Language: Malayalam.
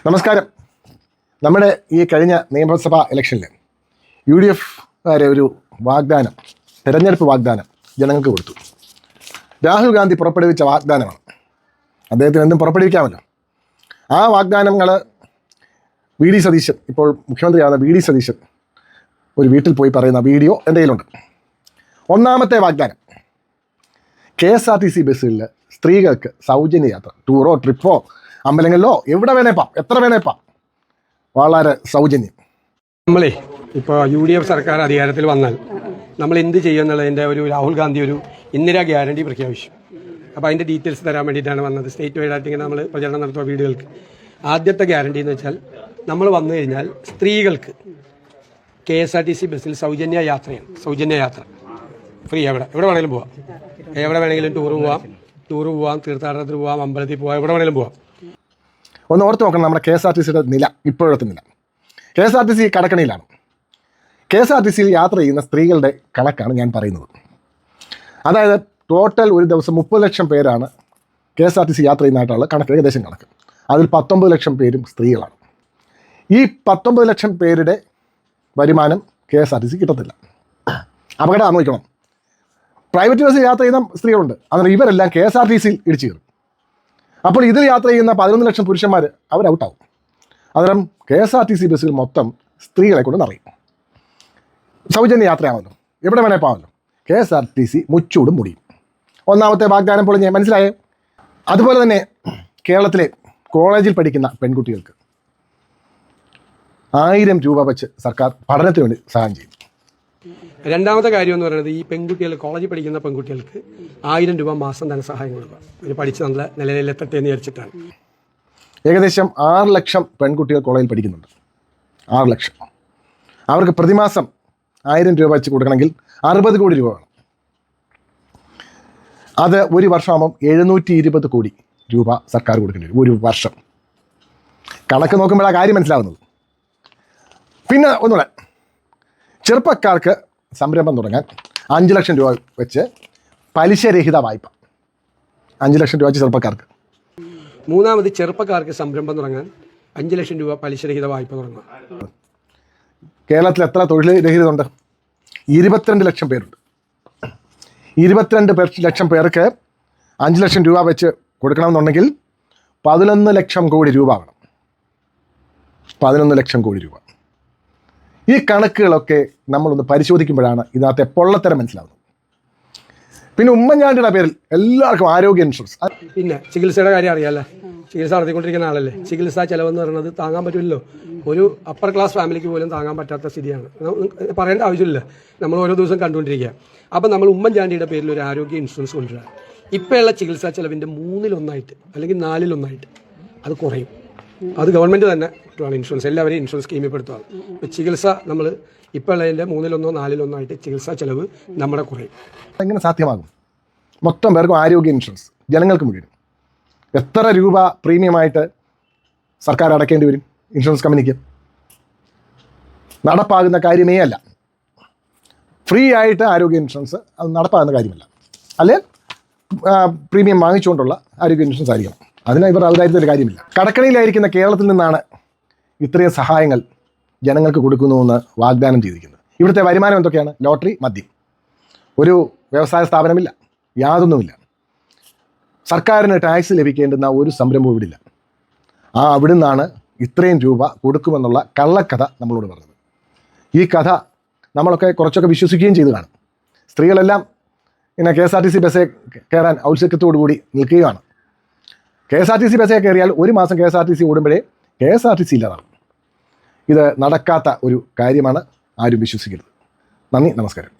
നമസ്കാരം. നമ്മുടെ ഈ കഴിഞ്ഞ നിയമസഭാ ഇലക്ഷനിൽ UDF ഒരു വാഗ്ദാനം, തെരഞ്ഞെടുപ്പ് വാഗ്ദാനം ജനങ്ങൾക്ക് കൊടുത്തു. രാഹുൽ ഗാന്ധി പുറപ്പെടുവിച്ച വാഗ്ദാനമാണ്. അദ്ദേഹത്തിന് എന്തും പുറപ്പെടുവിക്കാമല്ലോ. ആ വാഗ്ദാനങ്ങൾ വി ഡി സതീശൻ, ഇപ്പോൾ മുഖ്യമന്ത്രിയാവുന്ന വി ഡി സതീശൻ ഒരു വീട്ടിൽ പോയി പറയുന്ന വീഡിയോ എൻ്റെ കയ്യിലുണ്ട്. ഒന്നാമത്തെ വാഗ്ദാനം, KSRTC ബസ്സുകളിൽ സ്ത്രീകൾക്ക് സൗജന്യ യാത്ര, ടൂറോ ട്രിപ്പോ അമ്പലങ്ങളിലോ എവിടെ വേണേപ്പാം, എത്ര വേണേപ്പാം, വളരെ സൗജന്യം. നമ്മളെ ഇപ്പോൾ UDF സർക്കാർ അധികാരത്തിൽ വന്നാൽ നമ്മൾ എന്ത് ചെയ്യുമെന്നുള്ളതിൻ്റെ ഒരു രാഹുൽ ഗാന്ധി ഒരു ഇന്ദിരാ ഗ്യാരണ്ടി പ്രഖ്യാപിച്ചു. അപ്പോൾ അതിൻ്റെ ഡീറ്റെയിൽസ് തരാൻ വേണ്ടിയിട്ടാണ് വന്നത്. സ്റ്റേറ്റ് വൈഡായിട്ട് ഇങ്ങനെ നമ്മൾ പ്രചരണം നടത്തുന്ന വീടുകൾക്ക് ആദ്യത്തെ ഗ്യാരണ്ടി എന്ന് വെച്ചാൽ നമ്മൾ വന്നു കഴിഞ്ഞാൽ സ്ത്രീകൾക്ക് KSRTC ബസ്സിൽ സൗജന്യ യാത്രയാണ്. സൗജന്യ യാത്ര ഫ്രീ. എവിടെ വേണമെങ്കിലും പോവാം, എവിടെ വേണമെങ്കിലും ടൂർ പോവാം, തീർത്ഥാടനത്തിന് പോവാം, അമ്പലത്തിൽ പോവാം, എവിടെ വേണമെങ്കിലും പോവാം. ഒന്ന് ഓർത്ത് നോക്കണം നമ്മുടെ KSRTCയുടെ നില, ഇപ്പോഴത്തെ നില. KSRTC കടക്കണിയിലാണ്. KSRTCയിൽ യാത്ര ചെയ്യുന്ന സ്ത്രീകളുടെ കണക്കാണ് ഞാൻ പറയുന്നത്. അതായത് ടോട്ടൽ ഒരു ദിവസം 30 ലക്ഷം പേരാണ് KSRTC യാത്ര ചെയ്യുന്നതായിട്ടുള്ള കണക്ക്, ഏകദേശം കണക്ക്. അതിൽ 19 ലക്ഷം പേരും സ്ത്രീകളാണ്. ഈ 19 ലക്ഷം പേരുടെ വരുമാനം KSRTC കിട്ടത്തില്ല. അപകടം അനുഭവിക്കണം. പ്രൈവറ്റ് ബസ്സിൽ യാത്ര ചെയ്യുന്ന സ്ത്രീകളുണ്ട്, അതുകൊണ്ട് ഇവരെല്ലാം KSRTCയിൽ ഇടിച്ചു കയറും. അപ്പോൾ ഇതിൽ യാത്ര ചെയ്യുന്ന 11 ലക്ഷം പുരുഷന്മാർ അവർ ഔട്ടാവും. അന്നേരം KSRTC ബസ്സുകൾ മൊത്തം സ്ത്രീകളെ കൊണ്ട് നിറയും. സൗജന്യ യാത്രയാണല്ലോ, എവിടെ വേണേ പോകാമല്ലോ. KSRTC മുച്ചൂടും മുടിയും. ഒന്നാമത്തെ വാഗ്ദാനം പൊളിഞ്ഞ് മനസ്സിലായേ. അതുപോലെ തന്നെ കേരളത്തിലെ കോളേജിൽ പഠിക്കുന്ന പെൺകുട്ടികൾക്ക് 1000 രൂപ വെച്ച് സർക്കാർ പഠനത്തിന് വേണ്ടി സഹായം ചെയ്യും. രണ്ടാമത്തെ കാര്യം എന്ന് പറയുന്നത്, ഈ പെൺകുട്ടികൾ, കോളേജിൽ പഠിക്കുന്ന പെൺകുട്ടികൾക്ക് 1000 രൂപ മാസം ധനസഹായം കൊടുക്കുക. ഒരു പഠിച്ച് നല്ല നിലയിലെത്തട്ടെ എന്ന് വിചാരിച്ചിട്ടാണ്. ഏകദേശം 6 ലക്ഷം പെൺകുട്ടികൾ കോളേജിൽ പഠിക്കുന്നുണ്ട്. 6 ലക്ഷം. അവർക്ക് പ്രതിമാസം 1000 രൂപ വെച്ച് കൊടുക്കണമെങ്കിൽ 60 കോടി രൂപ വേണം. അത് ഒരു വർഷമാകുമ്പം 720 കോടി രൂപ സർക്കാർ കൊടുക്കേണ്ടി വരും ഒരു വർഷം. കണക്ക് നോക്കുമ്പോഴാണ് കാര്യം മനസ്സിലാവുന്നത്. പിന്നെ ഒന്നുകൂടെ, ചെറുപ്പക്കാർക്ക് സംരംഭം തുടങ്ങാൻ 5 ലക്ഷം രൂപ വെച്ച് പലിശരഹിത വായ്പ. 5 ലക്ഷം രൂപ വെച്ച് ചെറുപ്പക്കാർക്ക്. മൂന്നാമത്, ചെറുപ്പക്കാർക്ക് സംരംഭം തുടങ്ങാൻ 5 ലക്ഷം രൂപ പലിശരഹിത വായ്പ തുടങ്ങുക. കേരളത്തിൽ എത്ര തൊഴിൽ രഹിതരുണ്ട്? 22 ലക്ഷം പേരുണ്ട്. 22 ലക്ഷം പേർക്ക് 5 ലക്ഷം രൂപ വെച്ച് കൊടുക്കണമെന്നുണ്ടെങ്കിൽ 11 ലക്ഷം കോടി രൂപ വേണം. 11 ലക്ഷം കോടി രൂപ. ഈ കണക്കുകളൊക്കെ നമ്മളൊന്ന് പരിശോധിക്കുമ്പോഴാണ് ഇതിനകത്തെ പൊള്ളത്തരം മനസ്സിലാവുന്നത്. പിന്നെ ഉമ്മൻചാണ്ടിയുടെ പേരിൽ എല്ലാവർക്കും ആരോഗ്യ ഇൻഷുറൻസ്. പിന്നെ ചികിത്സയുടെ കാര്യം അറിയാമല്ലേ, ചികിത്സ നടത്തിക്കൊണ്ടിരിക്കുന്ന ആളല്ലേ. ചികിത്സാ ചെലവെന്ന് പറയുന്നത് താങ്ങാൻ പറ്റില്ലല്ലോ. ഒരു അപ്പർ ക്ലാസ് ഫാമിലിക്ക് പോലും താങ്ങാൻ പറ്റാത്ത സ്ഥിതിയാണ്. പറയേണ്ട ആവശ്യമില്ല, നമ്മൾ ഓരോ ദിവസം കണ്ടുകൊണ്ടിരിക്കുക. അപ്പം നമ്മൾ ഉമ്മൻചാണ്ടിയുടെ പേരിൽ ഒരു ആരോഗ്യ ഇൻഷുറൻസ് കൊണ്ടുവരിക. ഇപ്പോഴുള്ള ചികിത്സാ ചെലവിൻ്റെ 1/3 അല്ലെങ്കിൽ 4/1 അത് കുറയും. അത് ഗവൺമെൻറ് തന്നെ ഇൻഷുറൻസ് എല്ലാവരെയും ഇൻഷുറൻസ് സ്കീമിൽ പെടുത്തുകയാണ്. ഇപ്പോൾ ചികിത്സ നമ്മൾ ഇപ്പോൾ ഉള്ളതിൻ്റെ 1/3 4/1 ചികിത്സാ ചെലവ് നമ്മുടെ കുറയും. എങ്ങനെ സാധ്യമാകും? മൊത്തം പേർക്കും ആരോഗ്യ ഇൻഷുറൻസ്, ജനങ്ങൾക്ക് മുഴുവൻ എത്ര രൂപ പ്രീമിയമായിട്ട് സർക്കാർ അടയ്ക്കേണ്ടി വരും ഇൻഷുറൻസ് കമ്പനിക്ക്? നടപ്പാകുന്ന കാര്യമേ അല്ല. ഫ്രീ ആയിട്ട് ആരോഗ്യ ഇൻഷുറൻസ് അത് നടപ്പാകുന്ന കാര്യമല്ല. അല്ലെ പ്രീമിയം വാങ്ങിച്ചുകൊണ്ടുള്ള ആരോഗ്യ ഇൻഷുറൻസ് ആയിരിക്കണം. അതിന് ഇവർ ഔദാര്യത്തിൻ്റെ കാര്യമില്ല. കടക്കണിയിലായിരിക്കുന്ന കേരളത്തിൽ നിന്നാണ് ഇത്രയും സഹായങ്ങൾ ജനങ്ങൾക്ക് കൊടുക്കുന്നുവെന്ന് വാഗ്ദാനം ചെയ്തിരിക്കുന്നത്. ഇവിടുത്തെ വരുമാനം എന്തൊക്കെയാണ്? ലോട്ടറി, മദ്യം. ഒരു വ്യവസായ സ്ഥാപനമില്ല, യാതൊന്നുമില്ല. സർക്കാരിന് ടാക്സ് ലഭിക്കേണ്ടുന്ന ഒരു സംരംഭവും ഇവിടില്ല. അവിടെ നിന്നാണ് ഇത്രയും രൂപ കൊടുക്കുമെന്നുള്ള കള്ളക്കഥ നമ്മളോട് പറഞ്ഞത്. ഈ കഥ നമ്മളൊക്കെ കുറച്ചൊക്കെ വിശ്വസിക്കുകയും ചെയ്തു കാണും. സ്ത്രീകളെല്ലാം ഇങ്ങനെ KSRTC ബസ്സിൽ കയറാൻ ഔത്സുക്യത്തോടുകൂടി നിൽക്കുകയാണ്. KSRTC ബസ്സിൽ കയറിയാൽ ഒരു മാസം KSRTC ഓടുമ്പോഴേ KSRTC ഇല്ലാതാവും. ഇത് നടക്കാത്ത ഒരു കാര്യമാണ്. ആരും വിശ്വസിക്കരുത്. നന്ദി, നമസ്കാരം.